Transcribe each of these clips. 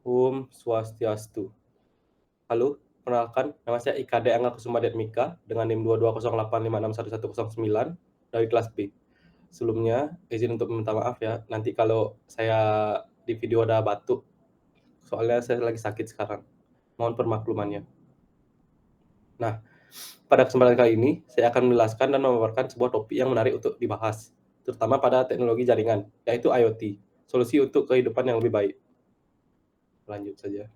Om Swastiastu. Halo, perkenalkan, nama saya IKD Angga Kusumadetmika dengan NIM 22085611109 dari kelas B. Sebelumnya, izin untuk meminta maaf ya, nanti kalau saya di video ada batuk, soalnya saya lagi sakit sekarang. Mohon permaklumannya. Nah, pada kesempatan kali ini, saya akan menjelaskan dan memaparkan sebuah topik yang menarik untuk dibahas, terutama pada teknologi jaringan, yaitu IoT, solusi untuk kehidupan yang lebih baik. Lanjut saja.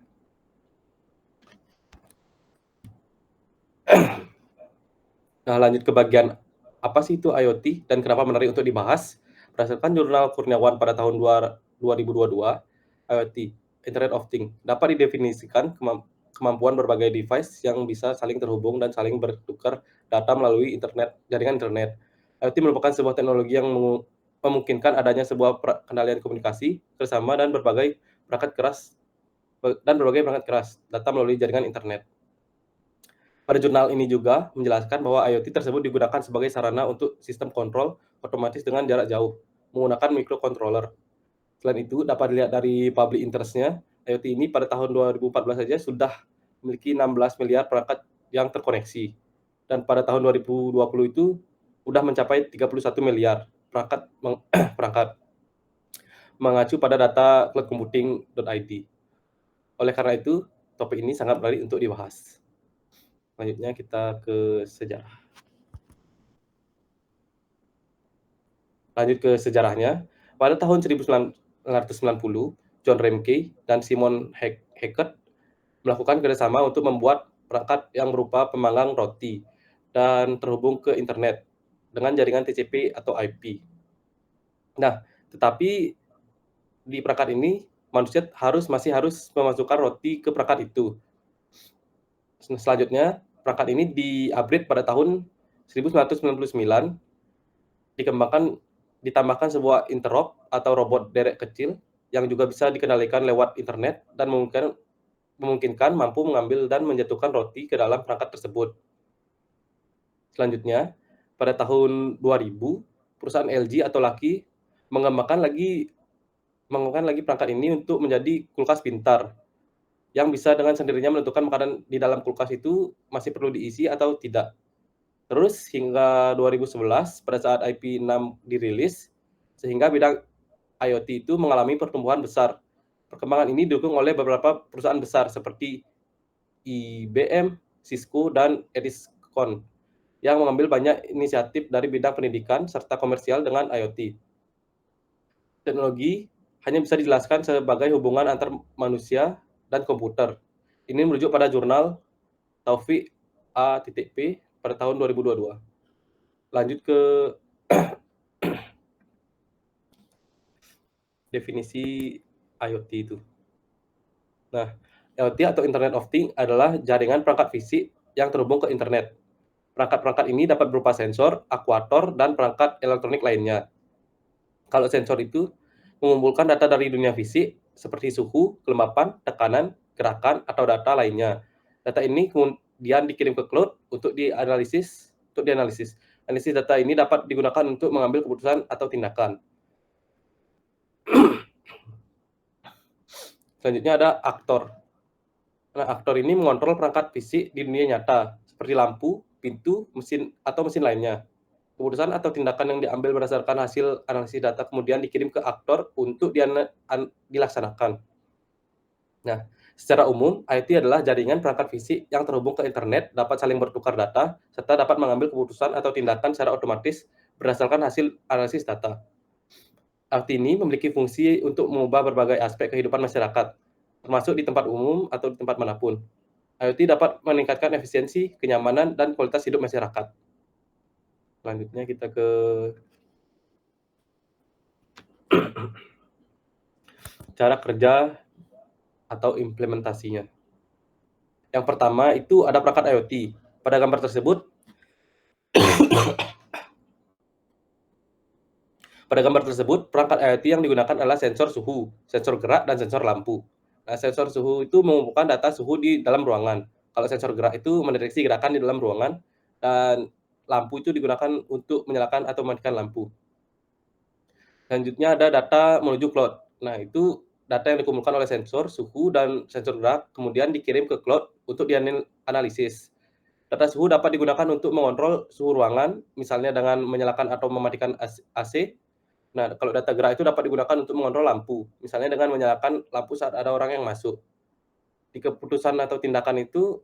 Nah, lanjut ke bagian apa sih itu IoT dan kenapa menarik untuk dibahas? Berdasarkan jurnal Kurniawan pada tahun 2022, IoT, Internet of Things, dapat didefinisikan kemampuan berbagai device yang bisa saling terhubung dan saling bertukar data melalui jaringan internet. IoT merupakan sebuah teknologi yang memungkinkan adanya sebuah kendalian komunikasi, kerjasama, dan berbagai perangkat keras data melalui jaringan internet. Pada jurnal ini juga menjelaskan bahwa IoT tersebut digunakan sebagai sarana untuk sistem kontrol otomatis dengan jarak jauh, menggunakan microcontroller. Selain itu, dapat dilihat dari public interest-nya, IoT ini pada tahun 2014 saja sudah memiliki 16 miliar perangkat yang terkoneksi. Dan pada tahun 2020 itu sudah mencapai 31 miliar perangkat mengacu pada data cloudcomputing.id. Oleh karena itu, topik ini sangat menarik untuk dibahas. Selanjutnya kita ke sejarah. Lanjut ke sejarahnya, pada tahun 1990, John Remke dan Simon Hackett melakukan kerjasama untuk membuat perangkat yang berupa pemanggang roti dan terhubung ke internet dengan jaringan TCP atau IP. Nah, tetapi di perangkat ini manusia masih harus memasukkan roti ke perangkat itu. Selanjutnya, perangkat ini di-upgrade pada tahun 1999, ditambahkan sebuah interop atau robot derek kecil yang juga bisa dikendalikan lewat internet dan memungkinkan mampu mengambil dan menjatuhkan roti ke dalam perangkat tersebut. Selanjutnya, pada tahun 2000, perusahaan LG atau Lucky mengembangkan lagi perangkat ini untuk menjadi kulkas pintar yang bisa dengan sendirinya menentukan makanan di dalam kulkas itu masih perlu diisi atau tidak. Terus hingga 2011 pada saat IP6 dirilis, sehingga bidang IoT itu mengalami pertumbuhan besar. Perkembangan ini didukung oleh beberapa perusahaan besar seperti IBM, Cisco, dan Ericsson yang mengambil banyak inisiatif dari bidang pendidikan serta komersial dengan IoT. Teknologi hanya bisa dijelaskan sebagai hubungan antar manusia dan komputer. Ini merujuk pada jurnal Taufik A.P pada tahun 2022. Lanjut ke definisi IoT itu. Nah, IoT atau Internet of Things adalah jaringan perangkat fisik yang terhubung ke internet. Perangkat-perangkat ini dapat berupa sensor, aktuator, dan perangkat elektronik lainnya. Kalau sensor itu mengumpulkan data dari dunia fisik seperti suhu, kelembapan, tekanan, gerakan, atau data lainnya. Data ini kemudian dikirim ke cloud untuk dianalisis. Analisis data ini dapat digunakan untuk mengambil keputusan atau tindakan. Selanjutnya ada aktor. Nah, aktor ini mengontrol perangkat fisik di dunia nyata, seperti lampu, pintu, mesin lainnya. Keputusan atau tindakan yang diambil berdasarkan hasil analisis data kemudian dikirim ke aktor untuk dilaksanakan. Nah, secara umum, IoT adalah jaringan perangkat fisik yang terhubung ke internet, dapat saling bertukar data, serta dapat mengambil keputusan atau tindakan secara otomatis berdasarkan hasil analisis data. IoT ini memiliki fungsi untuk mengubah berbagai aspek kehidupan masyarakat, termasuk di tempat umum atau di tempat manapun. IoT dapat meningkatkan efisiensi, kenyamanan, dan kualitas hidup masyarakat. Selanjutnya kita ke cara kerja atau implementasinya. Yang pertama itu ada perangkat IoT. Pada gambar tersebut, perangkat IoT yang digunakan adalah sensor suhu, sensor gerak, dan sensor lampu. Nah, sensor suhu itu mengumpulkan data suhu di dalam ruangan. Kalau sensor gerak itu mendeteksi gerakan di dalam ruangan, dan lampu itu digunakan untuk menyalakan atau mematikan lampu. Selanjutnya ada data menuju cloud. Nah, itu data yang dikumpulkan oleh sensor suhu dan sensor gerak, kemudian dikirim ke cloud untuk dianalisis. Data suhu dapat digunakan untuk mengontrol suhu ruangan, misalnya dengan menyalakan atau mematikan AC. Nah, kalau data gerak itu dapat digunakan untuk mengontrol lampu, misalnya dengan menyalakan lampu saat ada orang yang masuk. Di keputusan atau tindakan itu,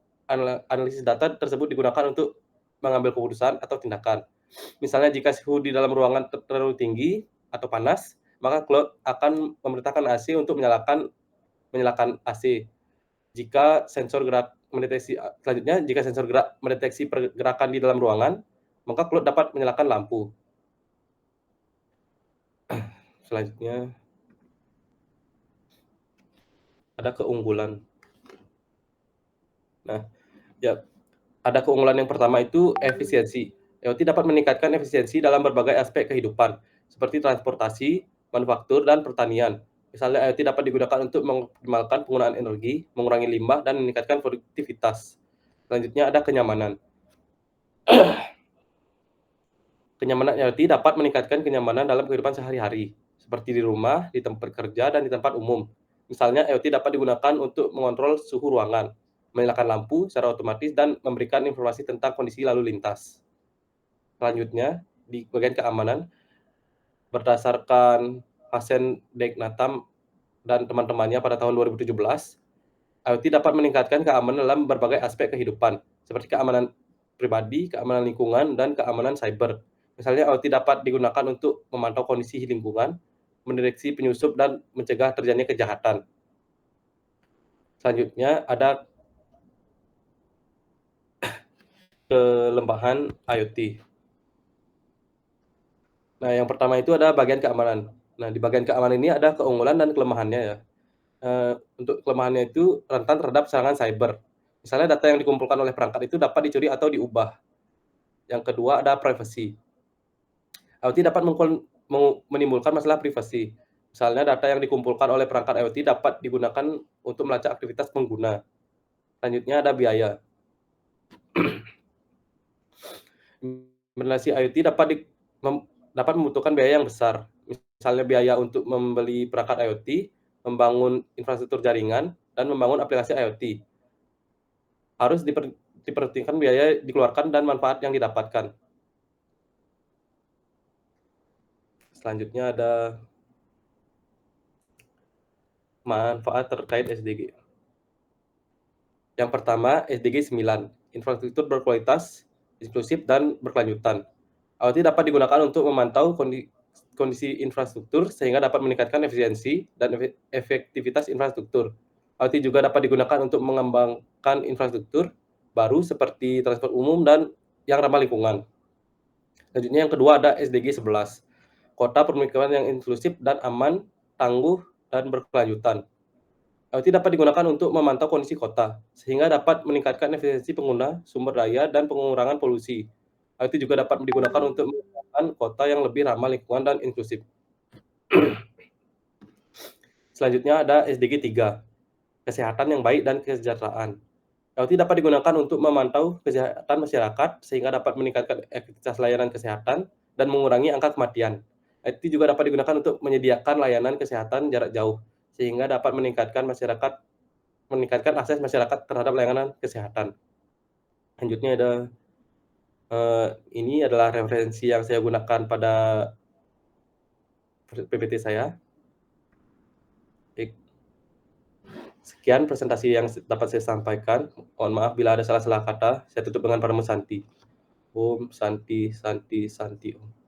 analisis data tersebut digunakan untuk mengambil keputusan atau tindakan. Misalnya jika suhu di dalam ruangan terlalu tinggi atau panas, maka cloud akan memerintahkan AC untuk menyalakan AC. Jika sensor gerak mendeteksi selanjutnya, jika sensor gerak mendeteksi pergerakan di dalam ruangan, maka cloud dapat menyalakan lampu. Selanjutnya, ada keunggulan. Nah, ya, ada keunggulan yang pertama itu efisiensi. IoT dapat meningkatkan efisiensi dalam berbagai aspek kehidupan, seperti transportasi, manufaktur, dan pertanian. Misalnya, IoT dapat digunakan untuk mengoptimalkan penggunaan energi, mengurangi limbah, dan meningkatkan produktivitas. Selanjutnya ada kenyamanan. Kenyamanan IoT dapat meningkatkan kenyamanan dalam kehidupan sehari-hari, seperti di rumah, di tempat kerja, dan di tempat umum. Misalnya, IoT dapat digunakan untuk mengontrol suhu ruangan, menyalakan lampu secara otomatis, dan memberikan informasi tentang kondisi lalu lintas. Selanjutnya, di bagian keamanan, berdasarkan Hassen Deknatam dan teman-temannya pada tahun 2017, IoT dapat meningkatkan keamanan dalam berbagai aspek kehidupan, seperti keamanan pribadi, keamanan lingkungan, dan keamanan cyber. Misalnya, IoT dapat digunakan untuk memantau kondisi lingkungan, mendeteksi penyusup, dan mencegah terjadinya kejahatan. Selanjutnya, ada kelemahan IoT. Nah, yang pertama itu ada bagian keamanan. Nah, di bagian keamanan ini ada keunggulan dan kelemahannya ya. Untuk kelemahannya itu rentan terhadap serangan cyber. Misalnya data yang dikumpulkan oleh perangkat itu dapat dicuri atau diubah. Yang kedua ada privasi. IoT dapat menimbulkan masalah privasi. Misalnya data yang dikumpulkan oleh perangkat IoT dapat digunakan untuk melacak aktivitas pengguna. Selanjutnya ada biaya. Implementasi IoT dapat membutuhkan biaya yang besar. Misalnya biaya untuk membeli perangkat IoT, membangun infrastruktur jaringan, dan membangun aplikasi IoT. Harus diperhatikan biaya dikeluarkan dan manfaat yang didapatkan. Selanjutnya ada manfaat terkait SDG. Yang pertama, SDG 9, infrastruktur berkualitas, inklusif, dan berkelanjutan. IoT dapat digunakan untuk memantau kondisi infrastruktur sehingga dapat meningkatkan efisiensi dan efektivitas infrastruktur. IoT juga dapat digunakan untuk mengembangkan infrastruktur baru seperti transport umum dan yang ramah lingkungan. Selanjutnya yang kedua ada SDG 11, kota permukiman yang inklusif dan aman, tangguh, dan berkelanjutan. IoT dapat digunakan untuk memantau kondisi kota, sehingga dapat meningkatkan efisiensi pengguna, sumber daya, dan pengurangan polusi. IoT juga dapat digunakan untuk menciptakan kota yang lebih ramah lingkungan dan inklusif. Selanjutnya ada SDG 3, kesehatan yang baik dan kesejahteraan. IoT dapat digunakan untuk memantau kesehatan masyarakat sehingga dapat meningkatkan efektivitas layanan kesehatan dan mengurangi angka kematian. IoT juga dapat digunakan untuk menyediakan layanan kesehatan jarak jauh sehingga dapat meningkatkan akses masyarakat terhadap layanan kesehatan. Selanjutnya ada ini adalah referensi yang saya gunakan pada PPT saya. Sekian presentasi yang dapat saya sampaikan. Mohon maaf bila ada salah-salah kata. Saya tutup dengan Parama Santi. Om Santi Santi Santi Om.